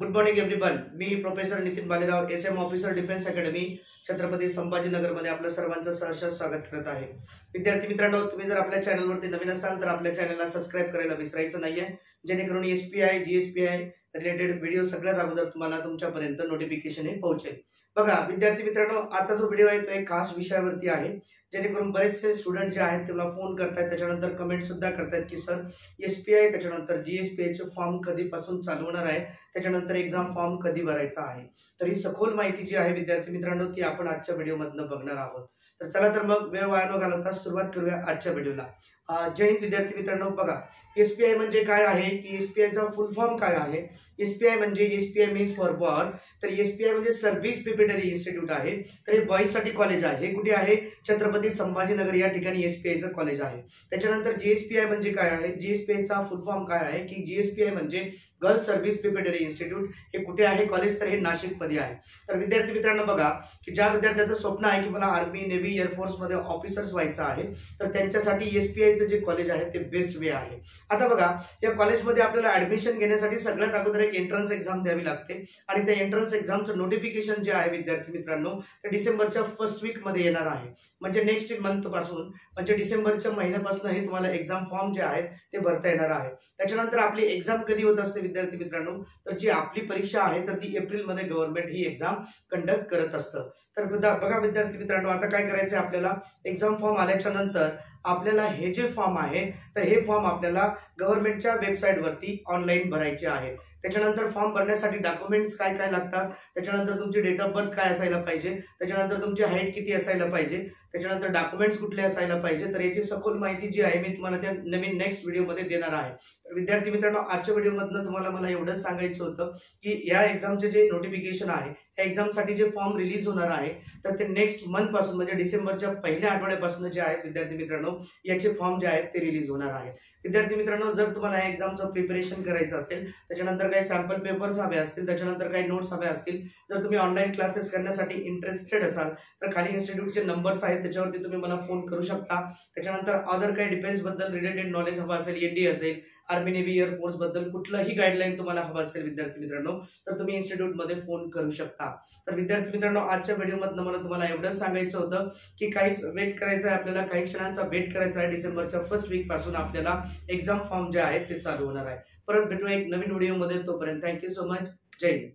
Good morning everyone. मी professor Nitin Balerao, SM officer defence academy Chhatrapati Sambhajinagar मध्ये आपलं सर्वांचं सहर्ष स्वागत करत आहे. विद्यार्थी मित्रांनो, तुम्ही जर आपल्या चॅनलवरती नवीन असाल तर आपल्या चॅनलला सबस्क्राइब करायला विसरायचं नाहीये, जेणेकरून एसपीआय जीएसपीआय रिलेटेड व्हिडिओ सगळ्यात अगोदर तुम्हाला तुमच्यापर्यंत नोटिफिकेशन हे पोहोचेल. बघा विद्यार्थी मित्रांनो, आजचा जो व्हिडिओ आहे तो एक खास विषयावरती आहे, जेणेकरून बरेचसे स्टुडंट जे आहेत ते मला फोन करतात, त्याच्यानंतर कमेंट सुद्धा करतात की सर एसपीआय त्याच्यानंतर जीएसपीआय चे फॉर्म कधीपासून चालू होणार आहे, त्याच्यानंतर एक्झाम फॉर्म कधी भरायचा आहे. तर ही सखोल माहिती जी आहे विद्यार्थी मित्रांनो ती आपण आजच्या व्हिडिओमधनं बघणार आहोत. तर चला तर मग वेळ वाया न घालवता सुरुवात करूया आजच्या व्हिडिओला. जय हिंद विद्यार्थी मित्रांनो. बघा एसपीआय म्हणजे काय आहे की एसपीआय चा फुल फॉर्म काय आहे. एसपीआय म्हणजे एसपीआय मीन्स फॉर व्हॉट, तर एसपीआय म्हणजे सर्व्हिस प्रिपरेटरी इन्स्टिट्यूट आहे. तर हे बॉईज साठी कॉलेज आहे. हे कुठे आहे? छत्रपती संभाजीनगर या ठिकाणी एसपीआय चं कॉलेज आहे. त्याच्यानंतर जीएसपीआय म्हणजे काय आहे. जीएसपीआय चा फुल फॉर्म काय आहे की जीएसपीआय म्हणजे गर्ल्स सर्व्हिस प्रिपरेटरी इन्स्टिट्यूट. हे कुठे आहे कॉलेज, तर हे नाशिक मध्ये आहे. तर विद्यार्थी मित्रांनो बघा की ज्या विद्यार्थ्याचं स्वप्न आहे की मला आर्मी नेव्ही एअरफोर्स मध्ये ऑफिसर्स व्हायचं आहे, तर त्यांच्यासाठी एसपीआय चं जे कॉलेज आहे ते बेस्ट वे आहे. आता बघा या कॉलेजमध्ये आपल्याला ऍडमिशन घेण्यासाठी सगळ्यात अगोदर एक एंट्रन्स एक्झाम द्यावी लागते आणि त्या एंट्रन्स एक्झामचं नोटिफिकेशन जे आहे विद्यार्थी मित्रांनो ते डिसेंबरच्या फर्स्ट वीक मध्ये येणार आहे. म्हणजे नेक्स्ट मंथ पासून, म्हणजे डिसेंबरच्या महिन्यापासून हे तुम्हाला एक्झाम फॉर्म जे आहे ते भरता येणार आहे. त्याच्यानंतर आपली एक्झाम कधी होत असते विद्यार्थी मित्रांनो, तर जी आपली परीक्षा आहे तर ती एप्रिल मध्ये गव्हर्नमेंट ही एक्झाम कंडक्ट करत असतं. तर बघा विद्यार्थी मित्रांनो, आता काय करायचं आहे आपल्याला, एक्झाम फॉर्म आल्याच्या नंतर आपल्याला हे जे फॉर्म आहे तर हे फॉर्म आपल्याला गव्हर्नमेंटच्या वेबसाईटवरती ऑनलाईन भरायचे आहेत. त्याच्यानंतर फॉर्म भरण्यासाठी डॉक्युमेंट्स काय काय लागतात, त्याच्यानंतर तुमची डेट ऑफ बर्थ काय असायला पाहिजे, त्याच्यानंतर तुमची हाईट किती असायला पाहिजे, त्याच्यानंतर डॉक्युमेंट्स कुठले असायला पाहिजे, तर याची सखोल माहिती जी आहे मी तुम्हाला त्या नवीन नेक्स्ट व्हिडिओमध्ये देणार आहे. तर विद्यार्थी मित्रांनो, आजच्या व्हिडिओमधनं तुम्हाला मला एवढंच सांगायचं होतं की या एक्झामचे जे नोटिफिकेशन आहे, या एक्झामसाठी जे फॉर्म रिलीज होणार आहे तर ते नेक्स्ट मंथ पासून म्हणजे डिसेंबरच्या पहिल्या आठवड्यापासून जे आहेत विद्यार्थी मित्रांनो याचे फॉर्म जे आहेत ते रिलीज होणार आहेत. विद्यार्थी मित्रांनो, जर तुम्हाला या एक्झामचं प्रिपरेशन करायचं असेल, त्याच्यानंतर काही सॅम्पल पेपर्स हवे असतील, त्याच्यानंतर काही नोट्स हवे असतील, जर तुम्ही ऑनलाईन क्लासेस करण्यासाठी इंटरेस्टेड असाल तर खाली इन्स्टिट्यूटचे नंबर्स आहेत त्याच्यावरती तुम्ही मला फोन करू शकता. त्याच्यानंतर अदर काही डिफेन्स बद्दल रिलेटेड नॉलेज हवं असेल, एनडी असेल, आर्मी नेव्ही एअरफोर्स बद्दल कुठलंही गाईडलाईन तुम्हाला हवं असेल विद्यार्थी मित्रांनो तर तुम्ही इन्स्टिट्यूट मध्ये फोन करू शकता. तर विद्यार्थी मित्रांनो, आजच्या व्हिडिओमधनं मला तुम्हाला एवढंच सांगायचं होतं की काही वेट करायचं आहे आपल्याला, काही क्षणांचा वेट करायचा आहे. डिसेंबरच्या फर्स्ट वीक पासून आपल्याला एक्झाम फॉर्म जे आहेत ते चालू होणार आहे. परत भेटूया एक नवीन व्हिडिओमध्ये. तोपर्यंत थँक्यू सो मच. जय हिंद.